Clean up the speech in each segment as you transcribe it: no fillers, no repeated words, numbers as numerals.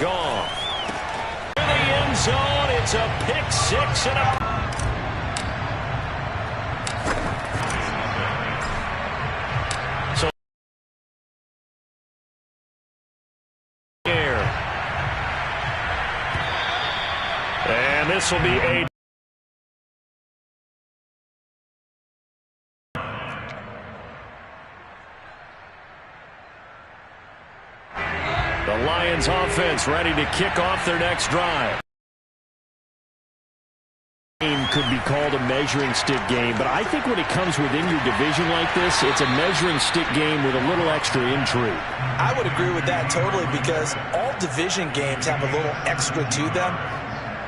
Gone. To the end zone. It's a pick six and a... And this will be a... The Lions offense ready to kick off their next drive. Could be called a measuring stick game, but I think when it comes within your division like this, it's a measuring stick game with a little extra intrigue. I would agree with that totally, because all division games have a little extra to them.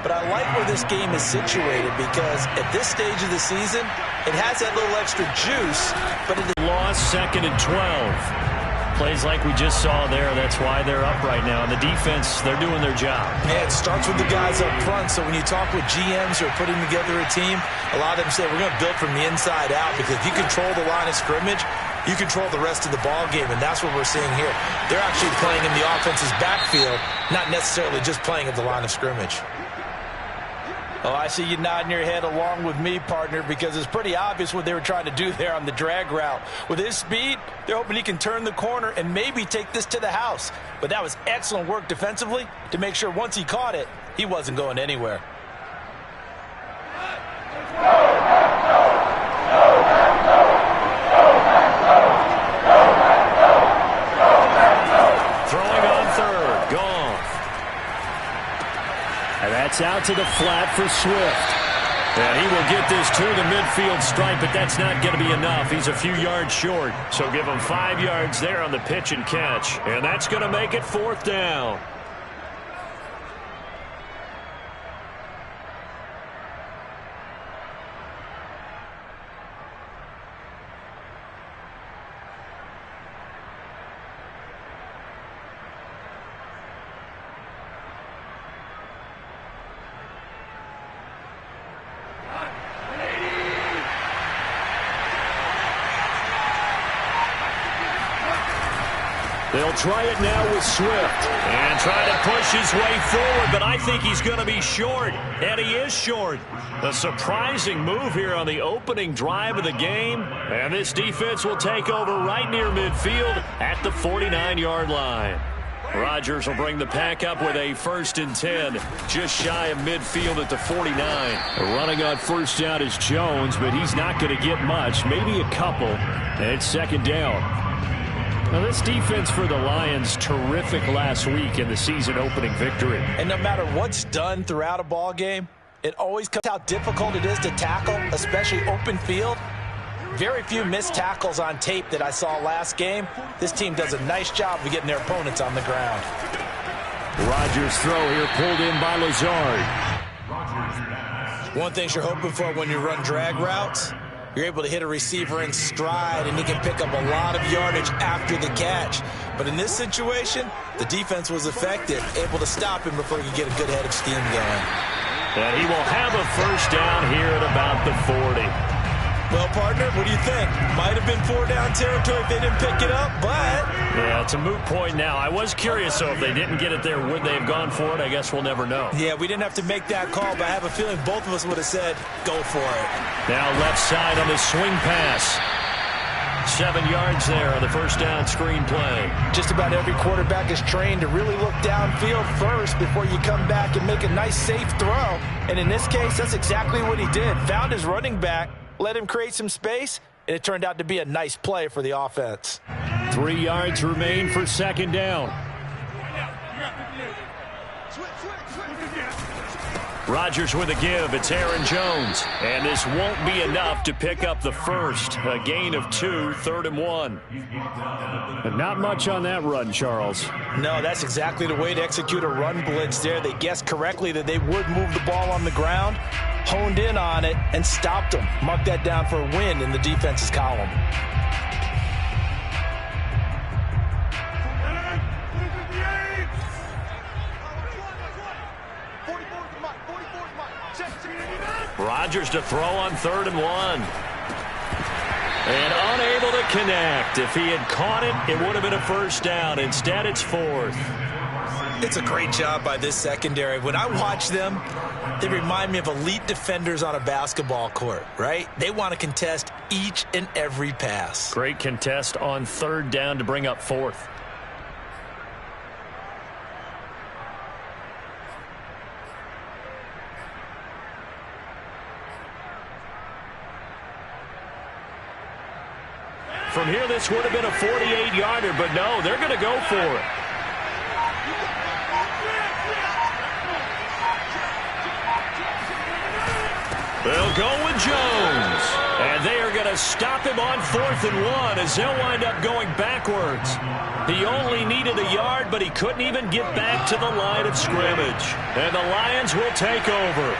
But I like where this game is situated, because at this stage of the season, it has that little extra juice, but it lost 2nd and 12. Plays like we just saw there. That's why they're up right now. And the defense, they're doing their job. Yeah, it starts with the guys up front. So when you talk with GMs who are putting together a team, a lot of them say we're going to build from the inside out, because if you control the line of scrimmage, you control the rest of the ball game, and that's what we're seeing here. They're actually playing in the offense's backfield, not necessarily just playing at the line of scrimmage. Oh, I see you nodding your head along with me, partner, because it's pretty obvious what they were trying to do there on the drag route. With his speed, they're hoping he can turn the corner and maybe take this to the house. But that was excellent work defensively to make sure once he caught it, he wasn't going anywhere. Throwing on third. Gone. And that's out to the flat for Swift. And he will get this to the midfield stripe, but that's not going to be enough. He's a few yards short. So give him 5 yards there on the pitch and catch. And that's going to make it 4th down. They'll try it now with Swift. And try to push his way forward, but I think he's going to be short. And he is short. A surprising move here on the opening drive of the game. And this defense will take over right near midfield at the 49-yard line. Rodgers will bring the pack up with a 1st and 10, just shy of midfield at the 49. Running on first down is Jones, but he's not going to get much, maybe a couple. And it's 2nd down. Now, this defense for the Lions, terrific last week in the season-opening victory. And no matter what's done throughout a ball game, it always comes how difficult it is to tackle, especially open field. Very few missed tackles on tape that I saw last game. This team does a nice job of getting their opponents on the ground. Rodgers' throw here pulled in by Lazard. One thing you're hoping for when you run drag routes, you're able to hit a receiver in stride, and he can pick up a lot of yardage after the catch. But in this situation, the defense was effective, able to stop him before he could get a good head of steam going. And he will have a 1st down here at about the 40. Well, partner, what do you think? Might have been 4-down territory if they didn't pick it up, but... Yeah, it's a moot point now. I was curious, so if they didn't get it there, would they have gone for it? I guess we'll never know. Yeah, we didn't have to make that call, but I have a feeling both of us would have said, go for it. Now left side on the swing pass. 7 yards there on the 1st down screen play. Just about every quarterback is trained to really look downfield first before you come back and make a nice, safe throw. And in this case, that's exactly what he did. Found his running back, let him create some space, and it turned out to be a nice play for the offense. 3 yards remain for 2nd down. Rodgers with a give. It's Aaron Jones. And this won't be enough to pick up the first. A gain of 2, 3rd and 1. And not much on that run, Charles. No, that's exactly the way to execute a run blitz there. They guessed correctly that they would move the ball on the ground, honed in on it, and stopped them. Mark that down for a win in the defense's column. Rodgers to throw on 3rd and 1. And unable to connect. If he had caught it, it would have been a 1st down. Instead, it's 4th. It's a great job by this secondary. When I watch them, they remind me of elite defenders on a basketball court, right? They want to contest each and every pass. Great contest on third down to bring up fourth. From here, this would have been a 48-yarder, but no, they're going to go for it. They'll go with Jones. And they are going to stop him on 4th and 1 as they'll wind up going backwards. He only needed a yard, but he couldn't even get back to the line of scrimmage. And the Lions will take over.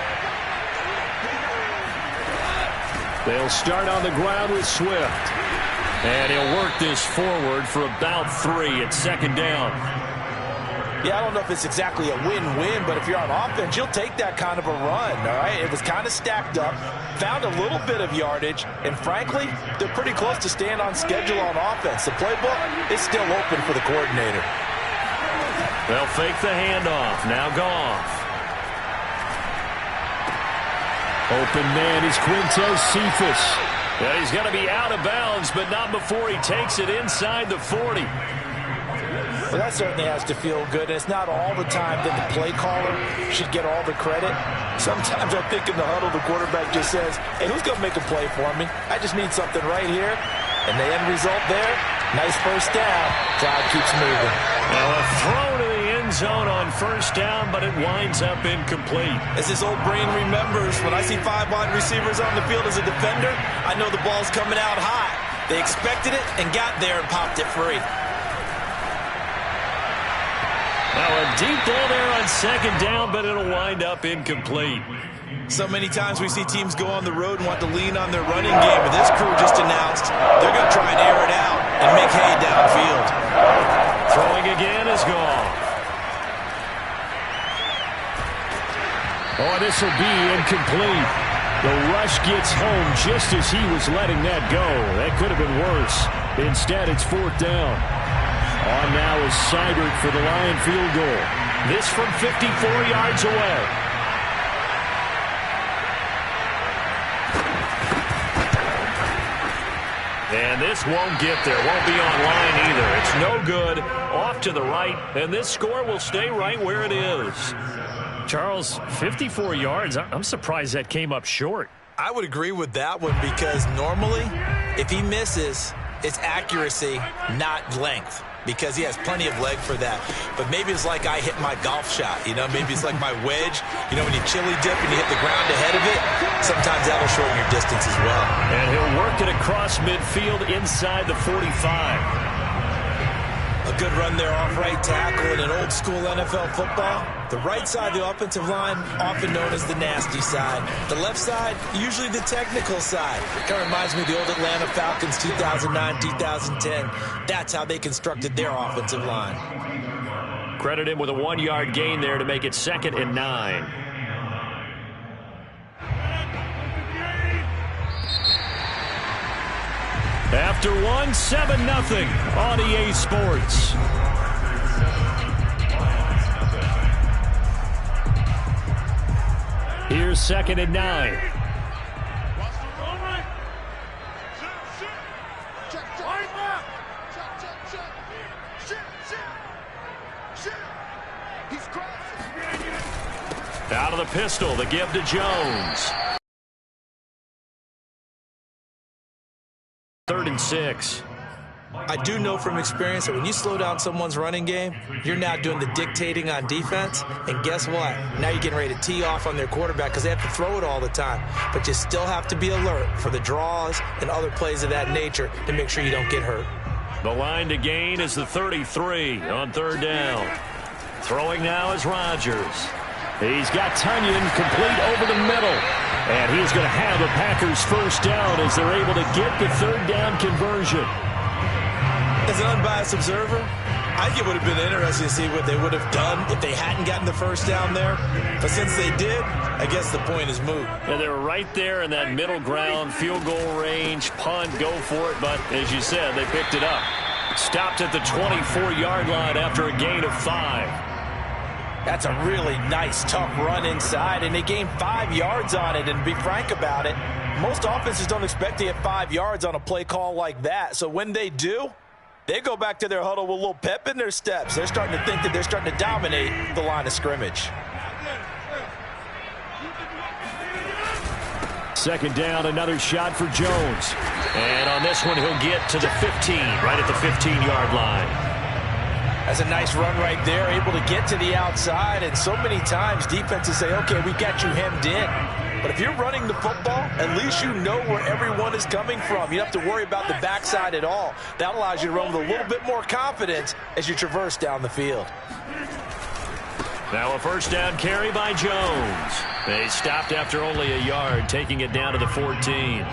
They'll start on the ground with Swift. And he'll work this forward for about 3 at second down. Yeah, I don't know if it's exactly a win-win, but if you're on offense, you'll take that kind of a run, all right? It was kind of stacked up, found a little bit of yardage, and frankly, they're pretty close to staying on schedule on offense. The playbook is still open for the coordinator. They'll fake the handoff. Now Goff. Open man is Quintez Cephus. And he's going to be out of bounds, but not before he takes it inside the 40. Well, that certainly has to feel good. It's not all the time that the play caller should get all the credit. Sometimes I think in the huddle, the quarterback just says, hey, who's going to make a play for me? I just need something right here. And the end result there, nice first down. Crowd keeps moving. Well, a throw to the end zone on first down, but it winds up incomplete. As this old brain remembers, when I see 5 wide receivers on the field as a defender, I know the ball's coming out high. They expected it and got there and popped it free. Now a deep ball there on second down, but it'll wind up incomplete. So many times we see teams go on the road and want to lean on their running game, but this crew just announced they're going to try and air it out and make hay downfield. Throwing again is Goff. Oh, this will be incomplete. The rush gets home just as he was letting that go. That could have been worse. Instead, it's 4th down. On now is Seibert for the Lion field goal. This from 54 yards away. And this won't get there. Won't be on line either. It's no good. Off to the right. And this score will stay right where it is. Charles, 54 yards. I'm surprised that came up short. I would agree with that one because normally if he misses, it's accuracy, not length. Because he has plenty of leg for that. But maybe it's like I hit my golf shot, you know? Maybe it's like my wedge. You know, when you chili dip and you hit the ground ahead of it, sometimes that'll shorten your distance as well. And he'll work it across midfield inside the 45. A good run there off right tackle in an old school NFL football. The right side of the offensive line, often known as the nasty side. The left side, usually the technical side. Kind of reminds me of the old Atlanta Falcons 2009, 2010. That's how they constructed their offensive line. Credit him with a 1-yard gain there to make it 2nd and 9. After 1, 7-0 on EA Sports. Here's 2nd and 9. Out of the pistol, the give to Jones. 3rd and 6. I do know from experience that when you slow down someone's running game, you're now doing the dictating on defense. And guess what? Now you're getting ready to tee off on their quarterback because they have to throw it all the time. But you still have to be alert for the draws and other plays of that nature to make sure you don't get hurt. The line to gain is the 33 on 3rd down. Throwing now is Rodgers. He's got Tunyon complete over the middle. And he's going to have the Packers first down as they're able to get the 3rd down conversion. As an unbiased observer, I think it would have been interesting to see what they would have done if they hadn't gotten the first down there. But since they did, I guess the point is moot. Yeah, they were right there in that middle ground, field goal range, punt, go for it. But as you said, they picked it up. Stopped at the 24-yard line after a gain of 5. That's a really nice, tough run inside, and they gained 5 yards on it. And to be frank about it, most offenses don't expect to get 5 yards on a play call like that. So when they do, they go back to their huddle with a little pep in their steps. They're starting to think that they're starting to dominate the line of scrimmage. Second down, another shot for Jones. And on this one, he'll get to the 15, right at the 15-yard line. That's a nice run right there, able to get to the outside. And so many times defenses say, okay, we got you hemmed in. But if you're running the football, at least you know where everyone is coming from. You don't have to worry about the backside at all. That allows you to run with a little bit more confidence as you traverse down the field. Now a first down carry by Jones. They stopped after only a yard, taking it down to the 14.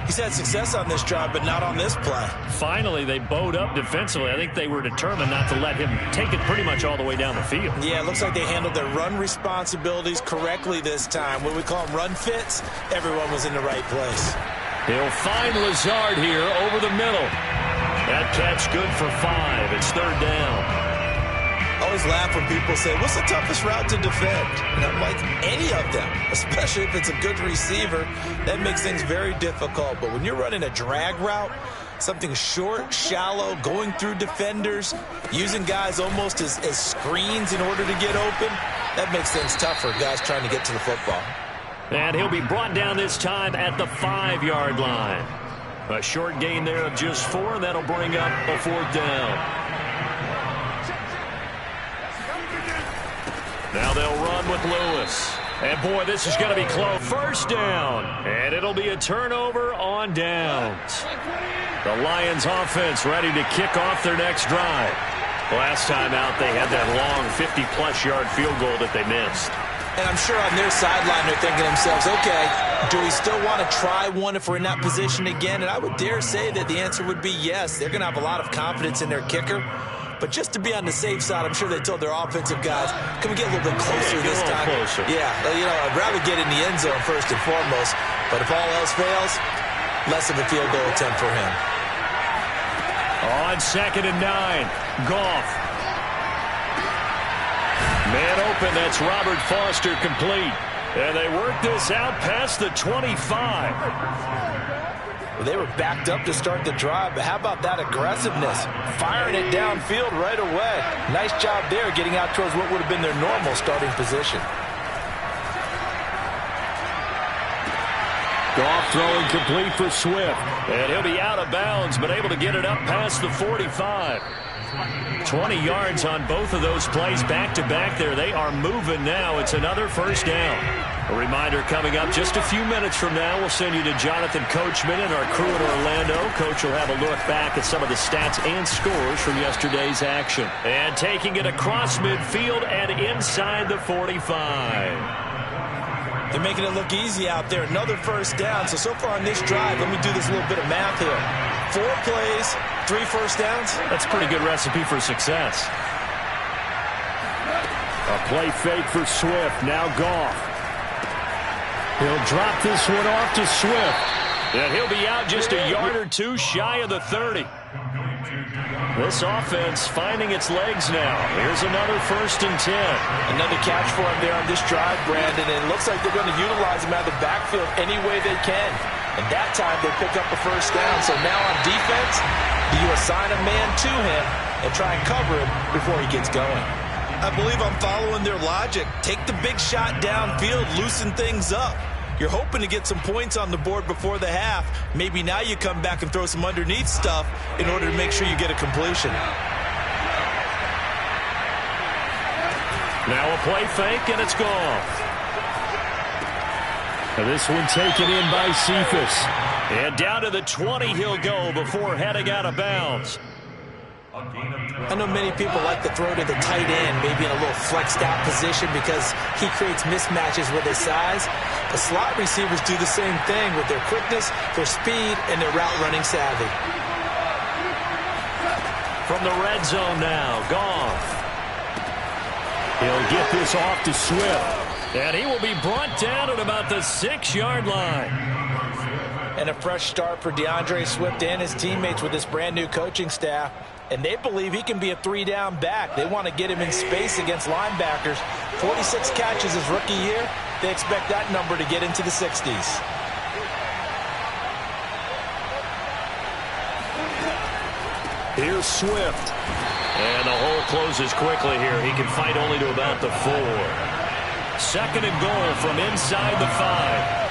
He's had success on this drive, but not on this play. Finally, they bowed up defensively. I think they were determined not to let him take it pretty much all the way down the field. Yeah, it looks like they handled their run responsibilities correctly this time. What we call them run fits, everyone was in the right place. He'll find Lazard here over the middle. That catch good for 5. It's third down. I always laugh when people say, what's the toughest route to defend? And I'm like, any of them, especially if it's a good receiver. That makes things very difficult. But when you're running a drag route, something short, shallow, going through defenders, using guys almost as screens in order to get open, that makes things tough for guys trying to get to the football. And he'll be brought down this time at the 5-yard line. A short gain there of just 4, and that'll bring up a fourth down. Now they'll run with Lewis. And, boy, this is going to be close. First down. And it'll be a turnover on downs. The Lions offense ready to kick off their next drive. Last time out, they had that long 50-plus yard field goal that they missed. And I'm sure on their sideline they're thinking to themselves, okay, do we still want to try one if we're in that position again? And I would dare say that the answer would be yes. They're going to have a lot of confidence in their kicker. But just to be on the safe side, I'm sure they told their offensive guys, can we get a little bit closer this time? Closer. Yeah, you know, I'd rather get in the end zone first and foremost. But if all else fails, less of a field goal attempt for him. On 2nd and 9, Goff. Man open, that's Robert Foster complete. And they work this out past the 25. Well, they were backed up to start the drive, but how about that aggressiveness? Firing it downfield right away. Nice job there getting out towards what would have been their normal starting position. Goff throwing complete for Swift. And he'll be out of bounds, but able to get it up past the 45. 20 yards on both of those plays back-to-back there. They are moving now. It's another first down. A reminder coming up just a few minutes from now. We'll send you to Jonathan Coachman and our crew in Orlando. Coach will have a look back at some of the stats and scores from yesterday's action. And taking it across midfield and inside the 45. They're making it look easy out there. Another first down. So far on this drive, let me do this little bit of math here. 4 plays, 3 first downs. That's a pretty good recipe for success. A play fake for Swift. Now Goff. He'll drop this one off to Swift. And he'll be out just a yard or 2 shy of the 30. This offense finding its legs now. Here's another 1st and 10. Another catch for him there on this drive, Brandon. And it looks like they're going to utilize him out of the backfield any way they can. And that time they pick up a first down. So now on defense, do you assign a man to him and try and cover him before he gets going? I believe I'm following their logic. Take the big shot downfield, loosen things up. You're hoping to get some points on the board before the half. Maybe now you come back and throw some underneath stuff in order to make sure you get a completion. Now a play fake, and it's gone. This one taken in by Cephas. And down to the 20 he'll go before heading out of bounds. I know many people like to throw to the tight end, maybe in a little flexed out position because he creates mismatches with his size. The slot receivers do the same thing with their quickness, their speed, and their route running savvy. From the red zone now, Goff. He'll get this off to Swift. And he will be brought down at about the 6-yard line. And a fresh start for DeAndre Swift and his teammates with this brand new coaching staff. and they believe he can be a 3-down back. They want to get him in space against linebackers. 46 catches his rookie year. They expect that number to get into the 60s. Here's Swift. And the hole closes quickly here. He can fight only to about the 4. 2nd and goal from inside the 5.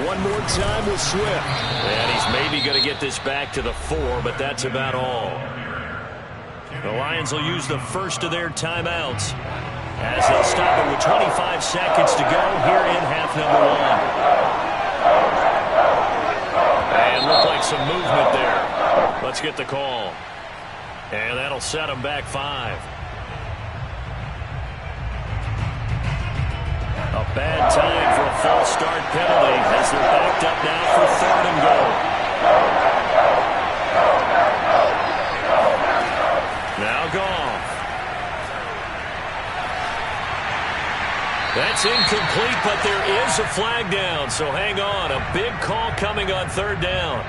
One more time with Swift. And he's maybe going to get this back to the 4, but that's about all. The Lions will use the first of their timeouts as they'll stop it with 25 seconds to go here in half number 1. And looked like some movement there. Let's get the call. And that'll set them back 5. A bad time for a false start penalty as they're backed up now for 3rd and goal. Now Goff. That's incomplete, but there is a flag down, so hang on. A big call coming on 3rd down.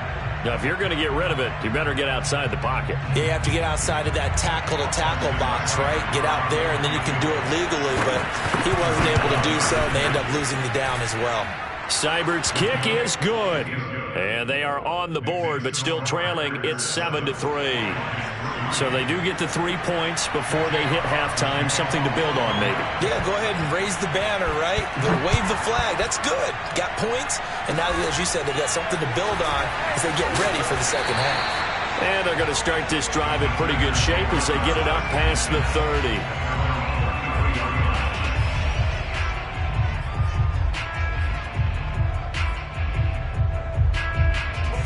Now, if you're going to get rid of it, you better get outside the pocket. Yeah, you have to get outside of that tackle-to-tackle box, right? Get out there, and then you can do it legally, but he wasn't able to do so, and they end up losing the down as well. Seibert's kick is good. And they are on the board, but still trailing. It's 7-3. So they do get the 3 points before they hit halftime. Something to build on, maybe. Yeah, go ahead and raise the banner, right? Wave the flag. That's good. Got points. And now, as you said, they've got something to build on as they get ready for the second half. And they're going to start this drive in pretty good shape as they get it up past the 30.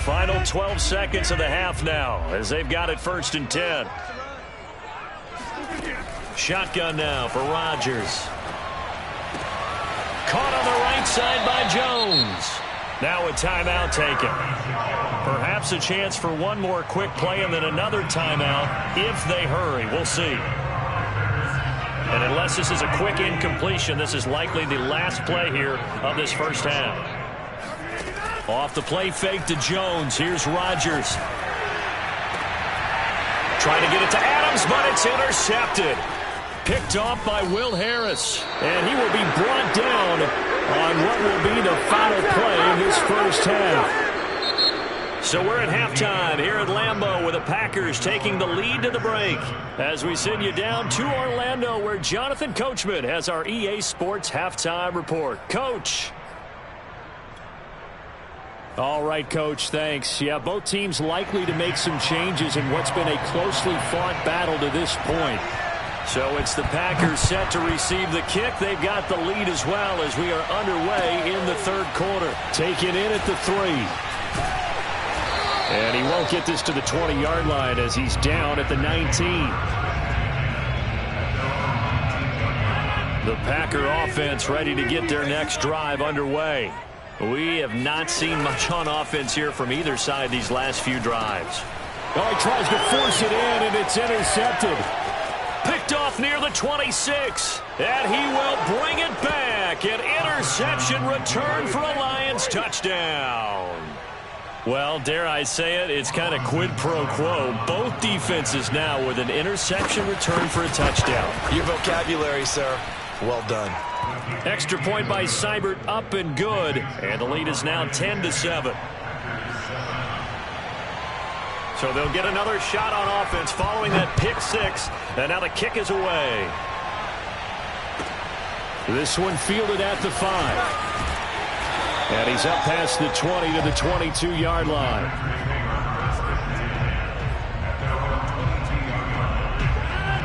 Final 12 seconds of the half now as they've got it 1st and 10. Shotgun now for Rodgers. Caught on the right side by Jones. Now a timeout taken. Perhaps a chance for one more quick play and then another timeout if they hurry. We'll see. And unless this is a quick incompletion, this is likely the last play here of this first half. Off the play fake to Jones. Here's Rodgers. Trying to get it to Adams, but it's intercepted. Picked off by Will Harris. And he will be brought down on what will be the final play of this first half. So we're at halftime here at Lambeau with the Packers taking the lead to the break. As we send you down to Orlando where Jonathan Coachman has our EA Sports halftime report. Coach. All right, Coach, thanks. Yeah, both teams likely to make some changes in what's been a closely fought battle to this point. So it's the Packers set to receive the kick. They've got the lead as well as we are underway in the 3rd quarter. Taken in at the 3. And he won't get this to the 20-yard line as he's down at the 19. The Packer offense ready to get their next drive underway. We have not seen much on offense here from either side these last few drives. Oh, he tries to force it in, and it's intercepted. Picked off near the 26, and he will bring it back. An interception return for a Lions touchdown. Well, dare I say it, it's kind of quid pro quo. Both defenses now with an interception return for a touchdown. Your vocabulary, sir. Well done. Extra point by Seibert, up and good. And the lead is now 10-7. So they'll get another shot on offense following that pick 6. And now the kick is away. This one fielded at the 5. And he's up past the 20 to the 22-yard line.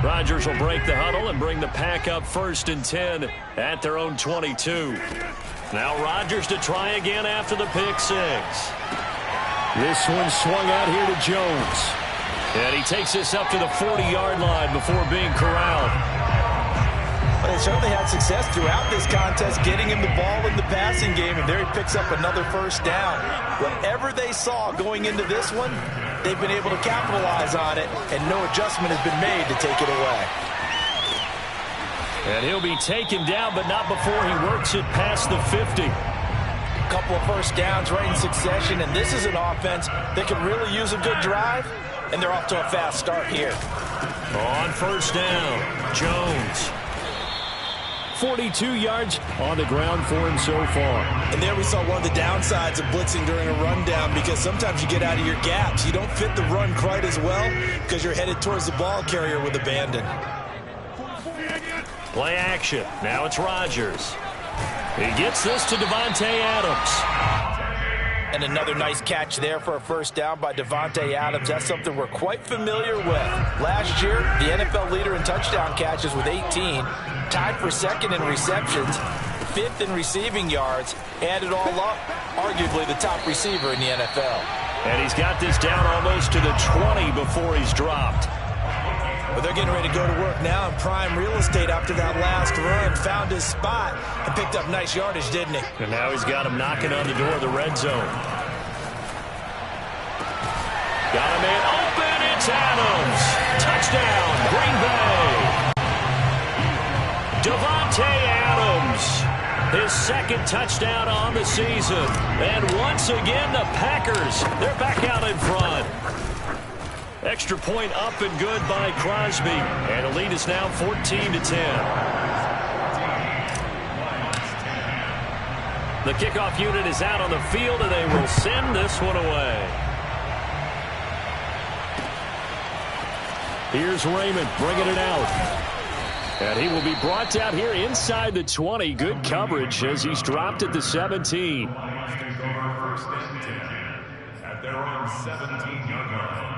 Rodgers will break the huddle and bring the Pack up 1st and 10 at their own 22. Now Rodgers to try again after the pick 6. This one swung out here to Jones. And he takes this up to the 40-yard line before being corralled. Well, they certainly had success throughout this contest getting him the ball in the passing game, and there he picks up another 1st down. Whatever they saw going into this one, they've been able to capitalize on it, and no adjustment has been made to take it away. And he'll be taken down, but not before he works it past the 50. A couple of 1st downs right in succession, and this is an offense that could really use a good drive. and they're off to a fast start here. On first down, Jones. 42 yards on the ground for him so far. And there we saw one of the downsides of blitzing during a rundown, because sometimes you get out of your gaps. You don't fit the run quite as well because you're headed towards the ball carrier with abandon. Play action. Now it's Rodgers. He gets this to Davante Adams. And another nice catch there for a first down by Davante Adams. That's something we're quite familiar with. Last year, the NFL leader in touchdown catches with 18, tied for second in receptions, fifth in receiving yards, add it all up, arguably the top receiver in the NFL. And he's got this down almost to the 20 before he's dropped. But they're getting ready to go to work now in prime real estate after that last run. Found his spot and picked up nice yardage, didn't he? And now he's got him knocking on the door of the red zone. Got him in open. It's Adams. Touchdown, Green Bay. Davante Adams. His second touchdown on the season. And once again, the Packers, they're back out in front. Extra point up and good by Crosby. And the lead is now 14-10. The kickoff unit is out on the field, and they will send this one away. Here's Raymond bringing it out. And he will be brought down here inside the 20. Good coverage as he's dropped at the 17. At their own 17-yard line.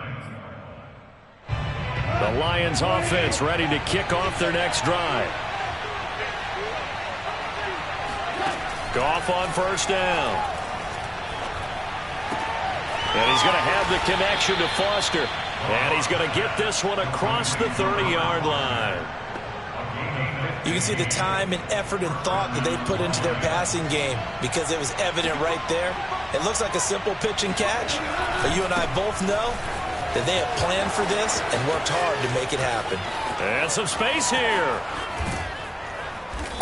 The Lions offense ready to kick off their next drive. Goff on first down. And he's going to have the connection to Foster. And he's going to get this one across the 30-yard line. You can see the time and effort and thought that they put into their passing game, because it was evident right there. It looks like a simple pitch and catch, but you and I both know that they have planned for this and worked hard to make it happen. And some space here.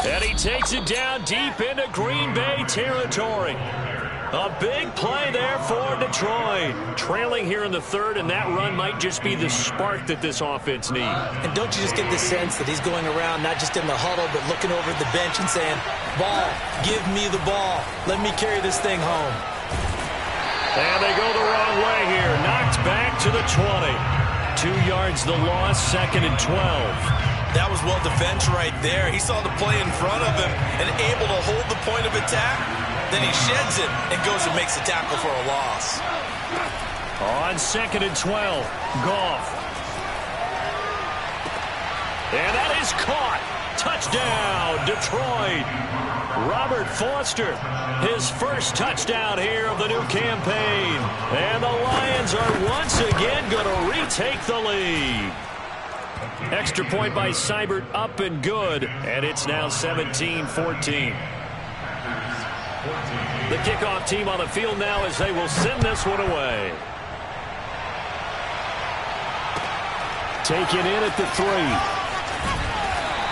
And he takes it down deep into Green Bay territory. A big play there for Detroit. Trailing here in the third, and that run might just be the spark that this offense needs. And don't you just get the sense that he's going around not just in the huddle, but looking over at the bench and saying, ball, give me the ball. Let me carry this thing home. And they go the wrong way here. Knocked back to the 20. 2 yards the loss, second and 12. That was well defense right there. He saw the play in front of him and able to hold the point of attack. Then he sheds it and goes and makes a tackle for a loss. On second and 12, Goff. And that is caught. Touchdown, Detroit. Robert Foster, his first touchdown here of the new campaign. And the Lions are once again going to retake the lead. Extra point by Seibert, up and good. And it's now 17-14. The kickoff team on the field now as they will send this one away. Taken in at the 3.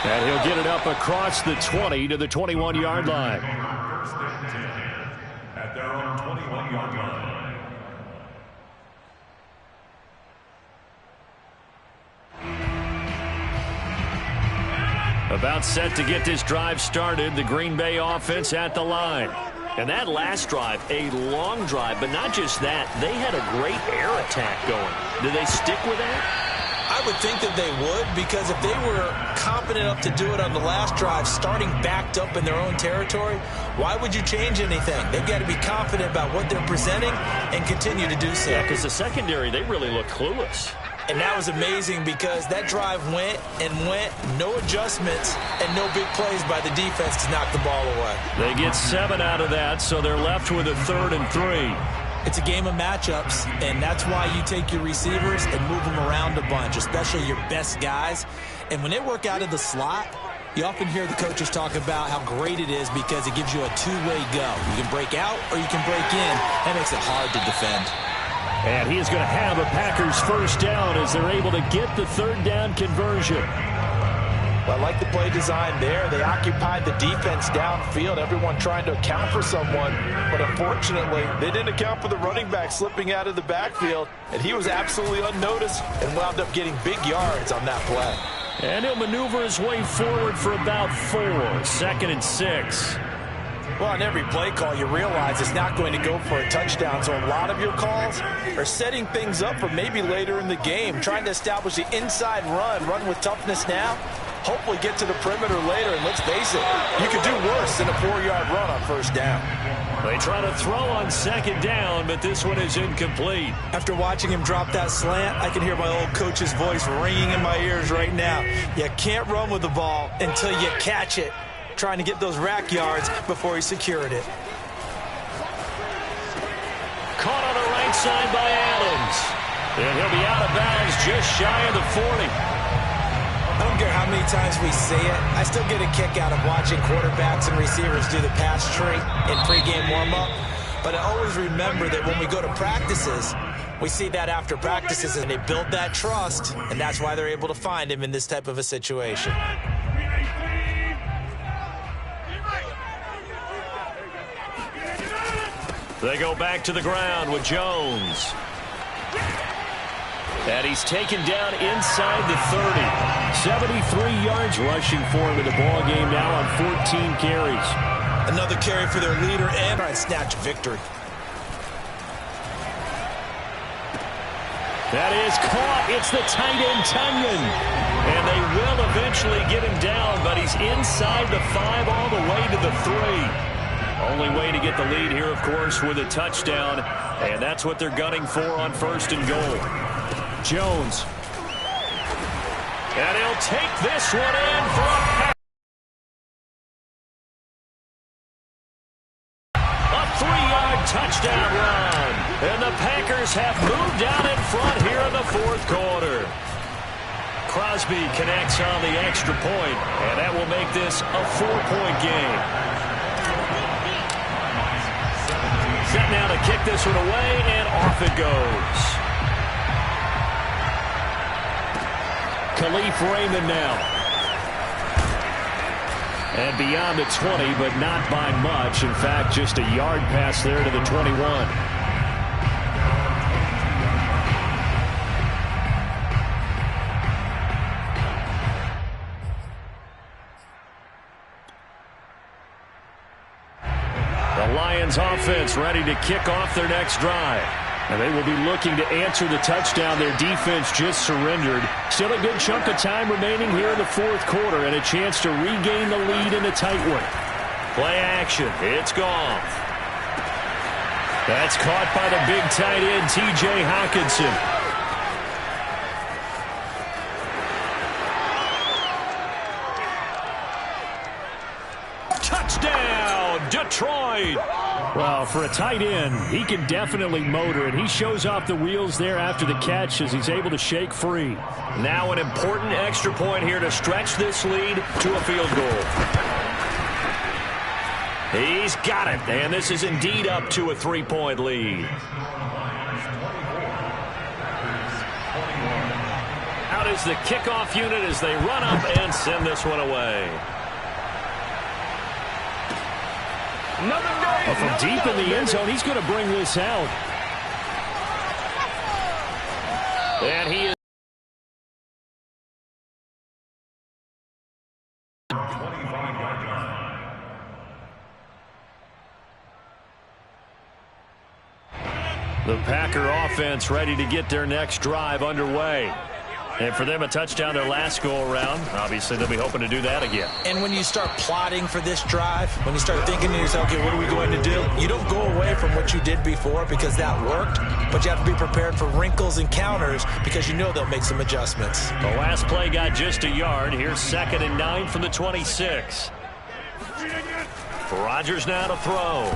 And he'll get it up across the 20 to the 21-yard line. First and 10 at their own 21-yard line. About set to get this drive started, the Green Bay offense at the line. And that last drive, a long drive, but not just that, they had a great air attack going. Do they stick with that? I would think that they would, because if they were confident enough to do it on the last drive, starting backed up in their own territory, why would you change anything? They've got to be confident about what they're presenting and continue to do so. Yeah, because the secondary, they really look clueless. And that was amazing, because that drive went and went, no adjustments and no big plays by the defense to knock the ball away. They get 7 out of that, so they're left with a 3rd and 3. It's a game of matchups, and that's why you take your receivers and move them around a bunch, especially your best guys. And when they work out of the slot, you often hear the coaches talk about how great it is because it gives you a two-way go. You can break out or you can break in. That makes it hard to defend. And he is going to have a Packers first down as they're able to get the 3rd down conversion. Well, I like the play design there. They occupied the defense downfield, everyone trying to account for someone. But unfortunately, they didn't account for the running back slipping out of the backfield. And he was absolutely unnoticed and wound up getting big yards on that play. And he'll maneuver his way forward for about 4. 2nd and 6. Well, on every play call, you realize it's not going to go for a touchdown. So a lot of your calls are setting things up for maybe later in the game, trying to establish the inside run with toughness now, hopefully get to the perimeter later. And let's face it, you could do worse than a 4-yard run on 1st down. They try to throw on 2nd down, but this one is incomplete. After watching him drop that slant, I can hear my old coach's voice ringing in my ears right now. You can't run with the ball until you catch it. Trying to get those rack yards before he secured it. Caught on the right side by Adams. And he'll be out of bounds just shy of the 40. I don't care how many times we say it, I still get a kick out of watching quarterbacks and receivers do the pass tree in pregame warm-up. But I always remember that when we go to practices, we see that after practices, and they build that trust, and that's why they're able to find him in this type of a situation. They go back to the ground with Jones. And he's taken down inside the 30. 73 yards rushing for him in the ball game now on 14 carries. Another carry for their leader and snatch victory. That is caught. It's the tight end, Tunyon. And they will eventually get him down, but he's inside the 5 all the way to the 3. Only way to get the lead here, of course, with a touchdown. And that's what they're gunning for on 1st and goal. Jones. And he'll take this one in for a pass. A 3-yard touchdown run. And the Packers have moved out in front here in the 4th quarter. Crosby connects on the extra point, and that will make this a 4-point game. Set now to kick this one away, and off it goes. Khalif Raymond now. And beyond the 20, but not by much. In fact, just a yard pass there to the 21. Lions offense ready to kick off their next drive. And they will be looking to answer the touchdown their defense just surrendered. Still a good chunk of time remaining here in the 4th quarter and a chance to regain the lead in a tight one. Play action. It's gone. That's caught by the big tight end, T.J. Hockenson. Touchdown, Detroit. Well, for a tight end, he can definitely motor, and he shows off the wheels there after the catch as he's able to shake free. Now an important extra point here to stretch this lead to a field goal. He's got it, and this is indeed up to a 3-point lead. Out is the kickoff unit as they run up and send this one away. From deep in the end zone, he's going to bring this out. And he is. The Packer offense ready to get their next drive underway. And for them, a touchdown their last go-around. Obviously, they'll be hoping to do that again. And when you start plotting for this drive, when you start thinking to yourself, okay, what are we going to do? You don't go away from what you did before because that worked, but you have to be prepared for wrinkles and counters because you know they'll make some adjustments. The last play got just a yard. Here's 2nd and 9 from the 26. Rodgers now to throw.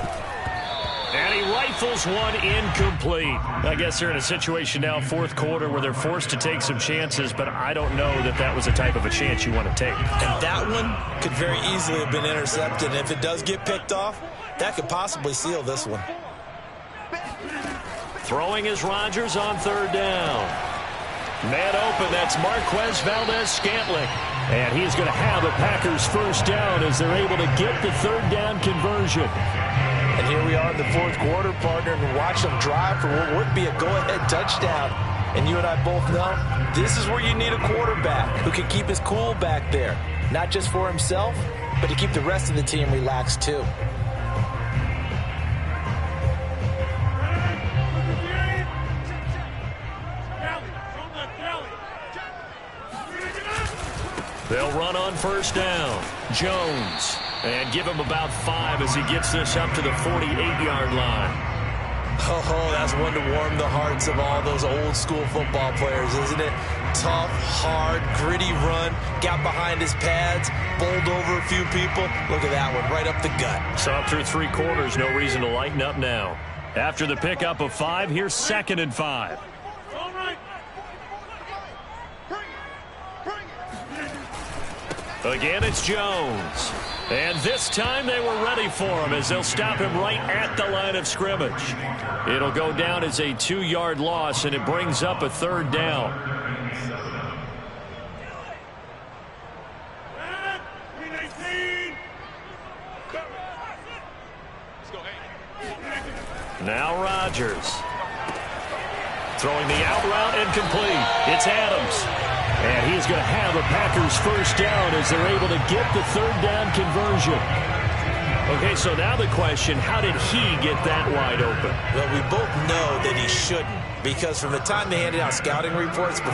And he rifles one incomplete. I guess they're in a situation now, 4th quarter, where they're forced to take some chances, but I don't know that that was the type of a chance you want to take. And that one could very easily have been intercepted. And if it does get picked off, that could possibly seal this one. Throwing is Rodgers on 3rd down. Man open, that's Marquez Valdes-Scantling. And he's going to have a Packers first down as they're able to get the third down conversion. And here we are in the fourth quarter, partner, and watch them drive for what would be a go-ahead touchdown. And you and I both know this is where you need a quarterback who can keep his cool back there. Not just for himself, but to keep the rest of the team relaxed too. They'll run on first down. Jones. And give him about 5 as he gets this up to the 48-yard line. Oh, that's one to warm the hearts of all those old school football players, isn't it? Tough, hard, gritty run. Got behind his pads, bowled over a few people. Look at that one, right up the gut. So through 3 quarters, no reason to lighten up now. After the pickup of 5, here's 2nd and 5. Again, it's Jones. And this time they were ready for him as they'll stop him right at the line of scrimmage. It'll go down as a 2-yard loss, and it brings up a third down. Now Rodgers. Throwing the out route incomplete. It's Adams. And he's going to have a Packers first down as they're able to get the third down conversion. Okay, so now the question, how did he get that wide open? Well, we both know that he shouldn't, because from the time they handed out scouting reports before